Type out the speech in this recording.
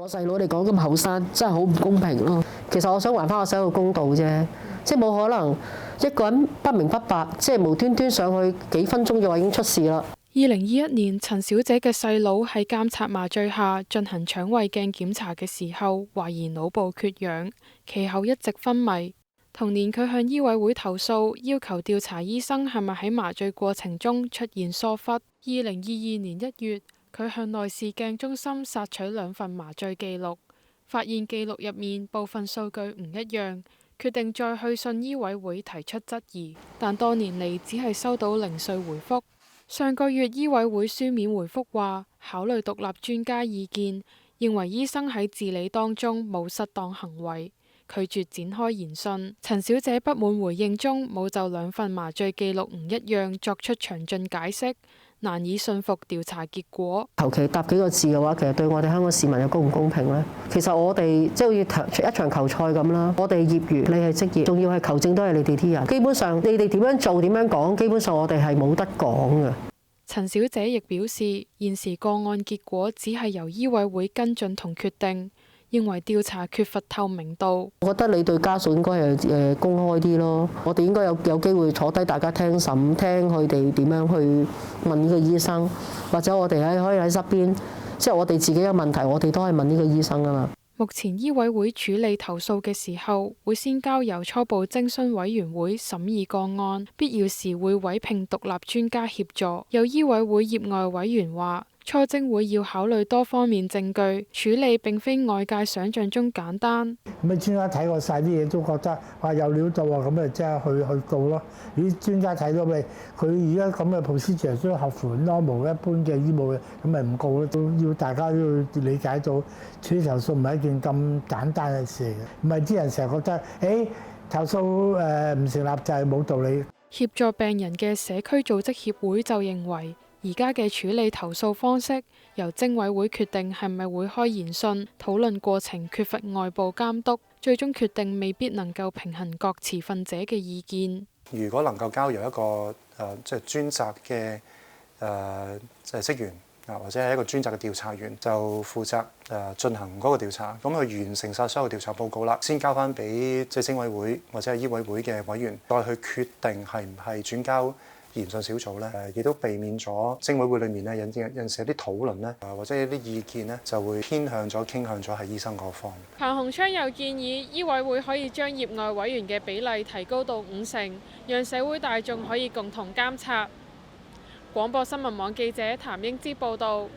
我細佬嚟講咁後生，真係好唔公平咯。其實我想還翻我細佬公道啫，即係冇可能一個人不明不白，即係無端端上去幾分鐘就話已經出事啦。2021年，陳小姐嘅細佬喺監察麻醉下進行腸胃鏡檢查嘅時候，懷疑腦部缺氧，其後一直昏迷。同年，佢向醫委會投訴，要求調查醫生係咪喺麻醉過程中出現疏忽。2022年1月，佢向內視鏡中心索取2份麻醉記錄，發現記錄入面部分數據唔一樣，決定再去信醫委會提出質疑，但多年嚟只係收到零碎回覆。上個月醫委會書面回覆話，考慮獨立專家意見，認為醫生喺治理當中冇失當行為，拒絕展開研訊。陳小姐不滿回應中冇就2份麻醉記錄唔一樣作出詳盡解釋，難以信服調查結果。求其答幾個字嘅話，其實對我哋香港市民有公唔公平呢？其實我哋即係好似一場球賽咁啦，我哋業餘，你係職業，仲要係球證都係你哋啲人。基本上你哋點樣做點樣講，基本上我哋係冇得講嘅。陳小姐亦表示，現時個案結果只係由醫委會跟進同決定，認為調查缺乏透明度。我覺得你對家屬應該係公開啲咯，我哋應該有機會坐低大家聽審，聽佢哋點樣去問呢個醫生，或者我哋可以喺側邊，即係我哋自己有問題，我哋都係問呢個醫生㗎嘛。目前醫委會處理投訴嘅時候，會先交由初步徵詢委員會審議個案，必要時會委聘獨立專家協助。有醫委會業外委員話，初徵會要考慮多方面證據，處理並非外界想像中簡單。咁專家睇過晒啲嘢，都覺得話有料到啊，咁咪即係去告咯。啲專家睇到咪佢而家咁嘅 procedure 都合乎 normal 一般嘅醫務嘅，咁咪唔告咯。都要大家都要理解到處理投訴唔係一件咁簡單嘅事嚟嘅，唔係啲人成日覺得投訴唔成立就係冇道理。協助病人嘅社區組織協會就認為，而家嘅處理投訴方式由偵委會決定係咪會開研訊，討論過程缺乏外部監督，最終決定未必能夠平衡各持份者嘅意見。如果能夠交由一個即係專責嘅即係職員或者係一個專責嘅調查員，就負責進行嗰個調查，咁佢完成晒所有調查報告啦，先交翻俾即係偵委會或者係醫委會嘅委員，再去決定係唔係轉交研訊小組咧，亦都避免咗偵委會裏面咧有陣時有啲討論咧，或者有啲意見咧就會傾向咗係醫生嗰方。彭鴻昌又建議醫委會可以將業外委員嘅比例提高到50%，讓社會大眾可以共同監察。廣播新聞網記者譚英姿報導。